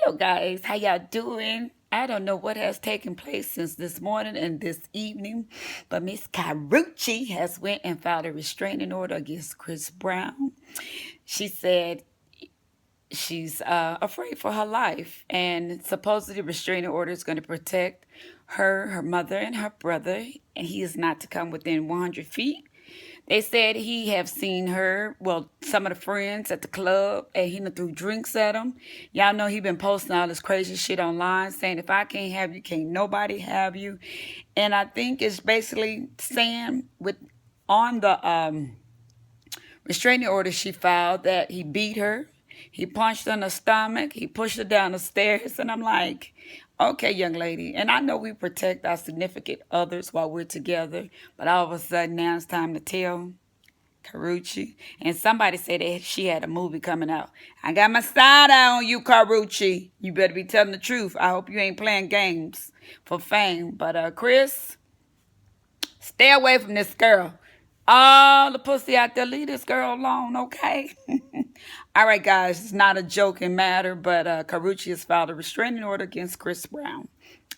Hello guys, how y'all doing? I don't know what has taken place since this morning and this evening, but Miss Karrueche has went and filed a restraining order against Chris Brown. She said she's afraid for her life, and supposedly the restraining order is going to protect her, her mother, and her brother, and he is not to come within 100 feet. They said he have seen her, well, some of the friends at the club, and he done threw drinks at them. Y'all know he been posting all this crazy shit online, saying if I can't have you, can't nobody have you. And I think it's basically saying on the restraining order she filed that he beat her, he punched her in the stomach, he pushed her down the stairs, and I'm like, okay, young lady. And I know we protect our significant others while we're together, but all of a sudden now it's time to tell Karrueche. And somebody said that she had a movie coming out. I got my side eye on you, Karrueche. You better be telling the truth. I hope you ain't playing games for fame. But Chris, stay away from this girl. All the pussy out there, leave this girl alone, okay? All right, guys, it's not a joking matter, but Karrueche has filed a restraining order against Chris Brown.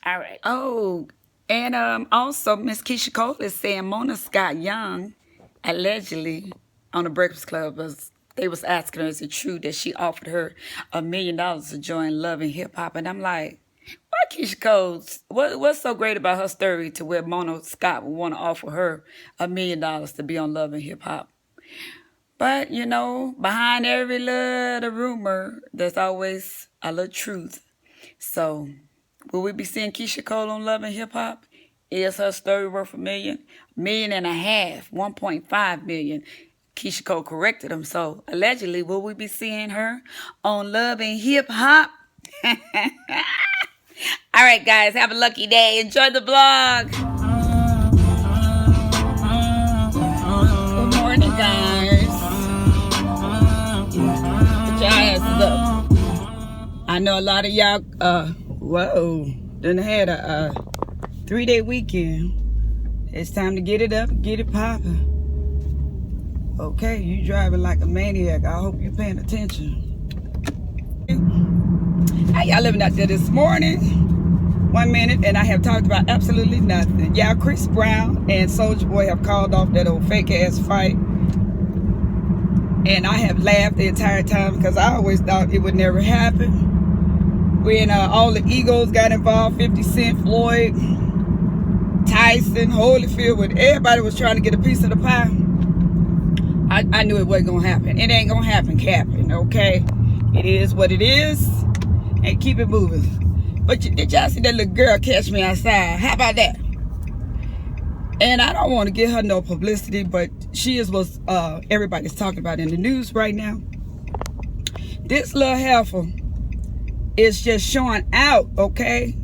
All right. Oh, and also Miss Keyshia Cole is saying Mona Scott Young, allegedly, on the Breakfast Club, they was asking her, is it true that she offered her $1 million to join Love and Hip Hop? And I'm like, why Keyshia Cole? What's so great about her story to where Mona Scott would want to offer her $1 million to be on Love and Hip Hop? But, you know, behind every little rumor, there's always a little truth. So, will we be seeing Keyshia Cole on Love and Hip Hop? Is her story worth $1 million? $1.5 million, 1.5 million. Keyshia Cole corrected him. So, allegedly, will we be seeing her on Love and Hip Hop? All right, guys, have a lucky day. Enjoy the vlog. Good morning, guys. Put your asses up. I know a lot of y'all, done had a 3-day weekend. It's time to get it up, get it popping. Okay, you driving like a maniac. I hope you're paying attention. How y'all living out there this morning? 1 minute, and I have talked about absolutely nothing. Y'all, Chris Brown and Soulja Boy have called off that old fake ass fight. And I have laughed the entire time because I always thought it would never happen. When all the egos got involved, 50 Cent, Floyd, Tyson, Holyfield, when everybody was trying to get a piece of the pie, I knew it wasn't going to happen. It ain't going to happen, Captain, okay? It is what it is, and keep it moving. But did y'all see that little girl catch me outside? How about that? And I don't want to give her no publicity, but she is what everybody's talking about in the news right now. This little heifer is just showing out, okay?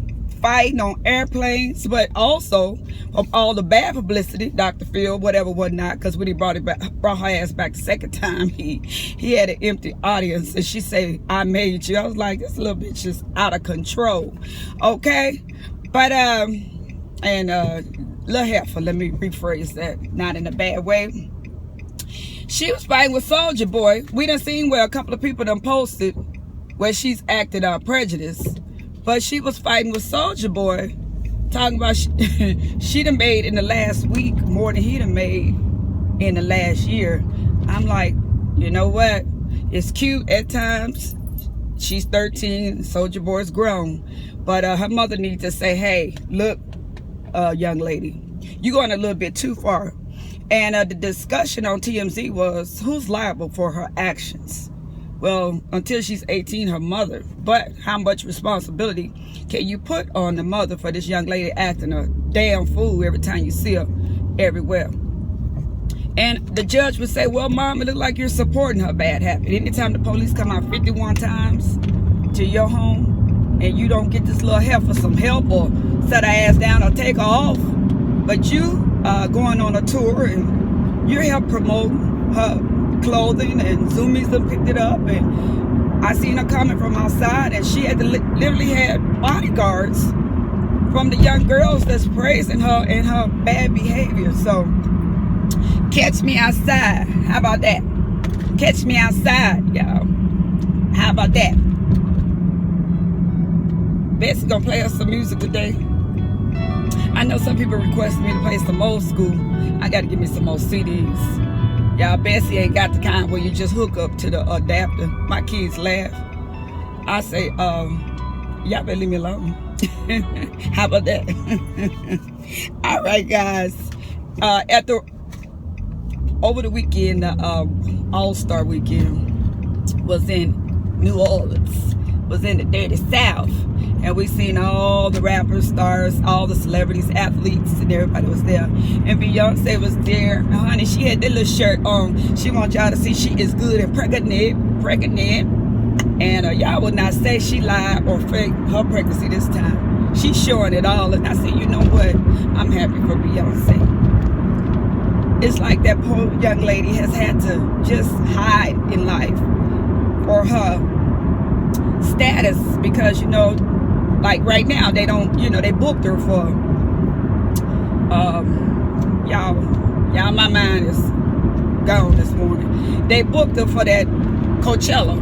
Fighting on airplanes, but also of all the bad publicity, Dr. Phil, whatever, whatnot, because when he brought her ass back the second time, he had an empty audience, and she said, I made you. I was like, this little bitch is out of control, okay? But, little heifer, let me rephrase that, not in a bad way. She was fighting with Soulja Boy. We done seen where a couple of people done posted where she's acted prejudice. But she was fighting with Soulja Boy, talking about she done made in the last week more than he done made in the last year. I'm like, you know what? It's cute at times. She's 13, Soulja Boy's grown. But her mother needs to say, hey, look, young lady, you're going a little bit too far. And the discussion on TMZ was who's liable for her actions. Well, until she's 18, her mother. But how much responsibility can you put on the mother for this young lady acting a damn fool every time you see her everywhere? And the judge would say, well, Mom, it looks like you're supporting her bad habit. Anytime the police come out 51 times to your home and you don't get this little heifer some help or set her ass down or take her off, but you going on a tour and you're help promote her clothing, and Zoomies done picked it up, and I seen her coming from outside, and she had to literally had bodyguards from the young girls that's praising her and her bad behavior. So catch me outside. How about that? Catch me outside, y'all. How about that? Betsy gonna play us some music today. I know some people requested me to play some old school. I gotta give me some more CDs. Y'all, Betsy ain't got the kind where you just hook up to the adapter. My kids laugh. I say, y'all better leave me alone. How about that? All right, guys. Over the weekend, All-Star weekend was in New Orleans, was in the dirty South, and we seen all the rappers, stars, all the celebrities, athletes, and everybody was there. And Beyonce was there. And honey, she had that little shirt on. She wants y'all to see she is good and pregnant. And y'all would not say she lied or fake her pregnancy this time. She's showing it all. And I said, you know what? I'm happy for Beyonce. It's like that poor young lady has had to just hide in life for her status, because, you know, like right now they don't, you know, they booked her for y'all my mind is gone this morning. They booked her for that Coachella,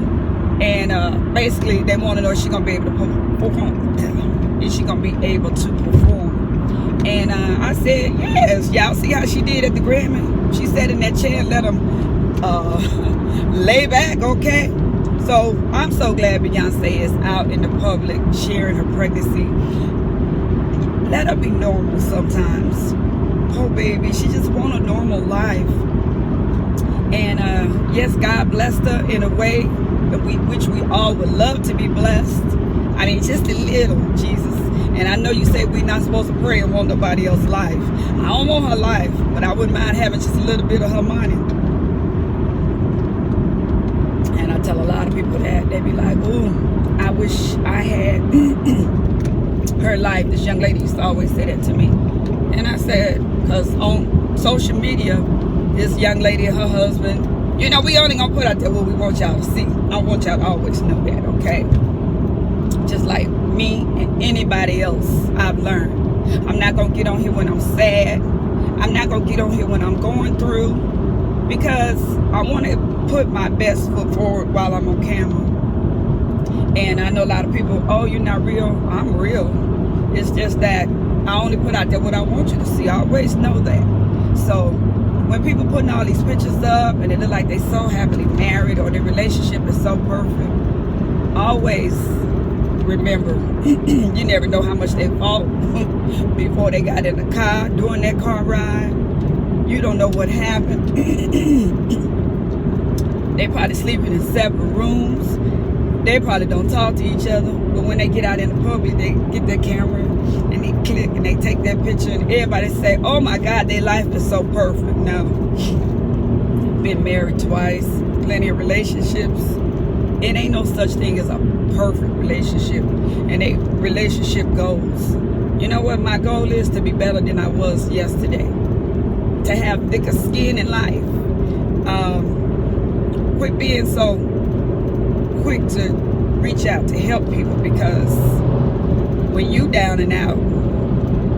and basically they want to know if she's gonna be able to perform. Is she gonna be able to perform? And I said, yes. Y'all see how she did at the Grammy? She sat in that chair and let them lay back, okay? So I'm so glad Beyonce is out in the public sharing her pregnancy. Let her be normal sometimes. Oh, baby, she just want a normal life. And yes, God blessed her in a way that which we all would love to be blessed. I mean, just a little, Jesus. And I know you say we're not supposed to pray and want nobody else's life. I don't want her life, but I wouldn't mind having just a little bit of her money. And I tell a lot of people that. They be like, ooh, I wish I had her life. This young lady used to always say that to me. And I said, because on social media, this young lady and her husband, you know, we only gonna put out there what we want y'all to see. I want y'all to always know that, okay? Just like me and anybody else, I've learned. I'm not gonna get on here when I'm sad. I'm not gonna get on here when I'm going through, because I want to put my best foot forward while I'm on camera. And I know a lot of people, oh, you're not real. I'm real. It's just that I only put out there what I want you to see. I always know that. So when people putting all these pictures up and they look like they so happily married or their relationship is so perfect, always remember, you never know how much they fought before they got in the car, during that car ride. You don't know what happened. They probably sleeping in separate rooms. They probably don't talk to each other. But when they get out in the public, they get their camera and they click and they take that picture, and everybody say, oh my God, their life is so perfect. No. Been married twice, plenty of relationships. It ain't no such thing as a perfect relationship. And a relationship goals. You know what my goal is? To be better than I was yesterday. To have thicker skin in life. Quit being so quick to reach out to help people, because when you down and out,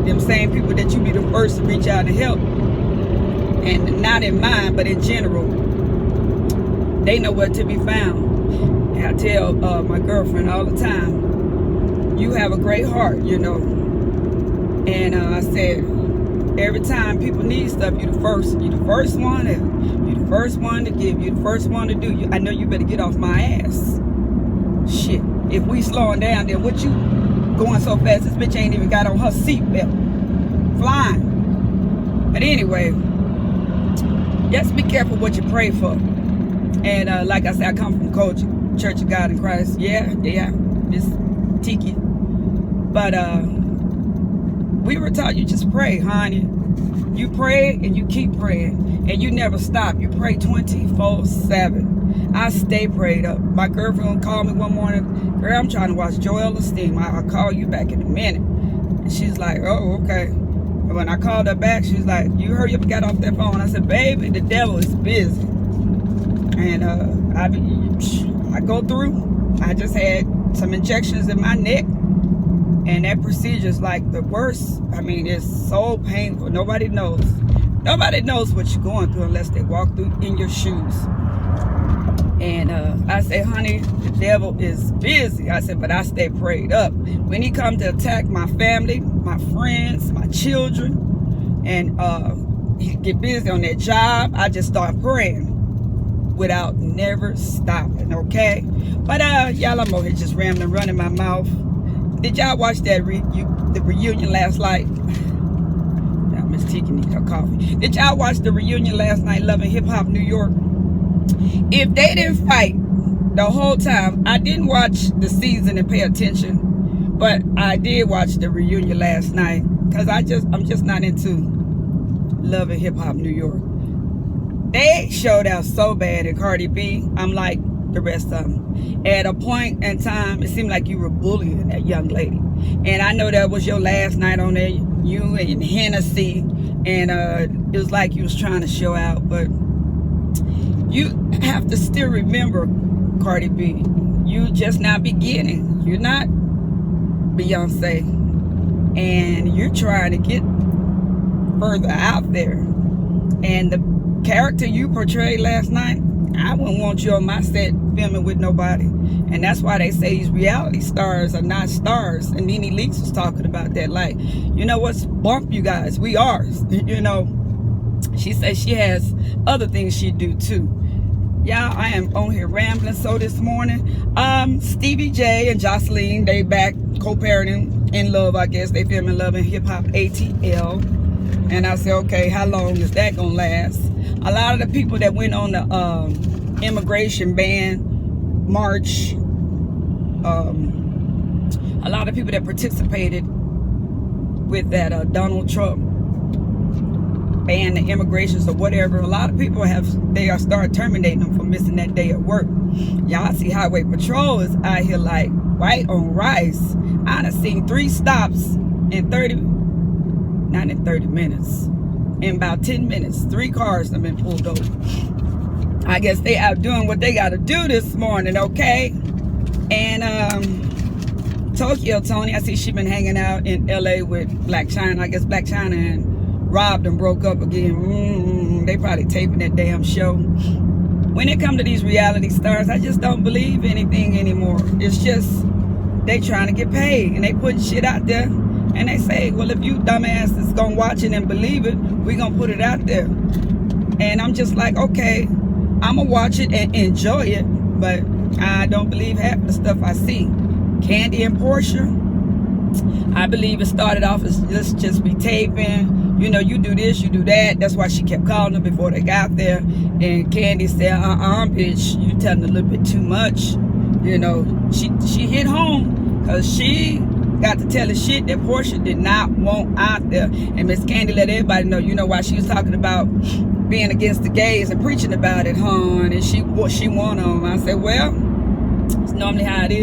them same people that you be the first to reach out and help, and not in mind but in general, they know where to be found. And I tell my girlfriend all the time, you have a great heart, you know. And I said, every time people need stuff, you the first one to give, you the first one to do. I know you better get off my ass. Shit, if we slowing down, then what you going so fast? This bitch ain't even got on her seatbelt, flying. But anyway, just be careful what you pray for. And like I said, I come from Church of God in Christ. Yeah, this tiki. But we were taught you just pray, honey. You pray and you keep praying, and you never stop. You pray 24/7. I stay prayed up. My girlfriend called me one morning, girl, I'm trying to watch Joel Osteen. I'll call you back in a minute. And she's like, oh, okay. And when I called her back, she's like, you hurry up and got off that phone. I said, baby, the devil is busy. And I go through. I just had some injections in my neck. And that procedure is like the worst. I mean, it's so painful. Nobody knows. Nobody knows what you're going through unless they walk through in your shoes. And I say, honey, the devil is busy. I said, but I stay prayed up. When he come to attack my family, my friends, my children, and he get busy on that job, I just start praying without never stopping, okay? But y'all, I'm over here just rambling, running my mouth. Did y'all watch that the reunion last night? Miss Tiki need her coffee. Did y'all watch the reunion last night, Love and Hip Hop New York? If they didn't fight the whole time, I didn't watch the season and pay attention, but I did watch the reunion last night because I'm just not into Love and Hip Hop New York. They showed out so bad in Cardi B. I'm like the rest of them. At a point in time, it seemed like you were bullying that young lady. And I know that was your last night on there, you and Hennessy, and it was like you was trying to show out. But you have to still remember, Cardi B, you just now beginning. You're not Beyonce, and you're trying to get further out there. And the character you portrayed last night, I wouldn't want you on my set filming with nobody. And that's why they say these reality stars are not stars. And Nene Leakes was talking about that. Like, you know what's bump you guys? We are. You know, she says she has other things she do too. Y'all, I am on here rambling. So this morning, Stevie J and Jocelyn, they back co-parenting in Love, I guess. They filming Love and Hip Hop ATL. And I said, okay, how long is that gonna last? A lot of the people that went on the immigration ban march, a lot of people that participated with that Donald Trump ban the immigrations or whatever, a lot of people they are start terminating them for missing that day at work. Y'all see Highway Patrol is out here like white on rice. I done seen 3 stops in 30 minutes. In about 10 minutes, 3 cars have been pulled over. I guess they out doing what they got to do this morning, okay? And Tokyo Tony, I see she been hanging out in LA with Black China. I guess Black China and Robbed and broke up again. They probably taping that damn show. When it come to these reality stars, I just don't believe anything anymore. It's just they trying to get paid and they putting shit out there. And they say, well, if you dumbasses gonna watch it and believe it, we gonna put it out there. And I'm just like, okay, I'm gonna watch it and enjoy it, but I don't believe half of the stuff I see. Candy and Portia, I believe it started off as let's just be taping. You know, you do this, you do that. That's why she kept calling them before they got there. And Candy said, bitch, you telling a little bit too much. You know, she hit home because she got to tell the shit that Portia did not want out there. And Miss Candy let everybody know, you know, why she was talking about being against the gays and preaching about it, hon, and she won on them. I said, well, it's normally how it is.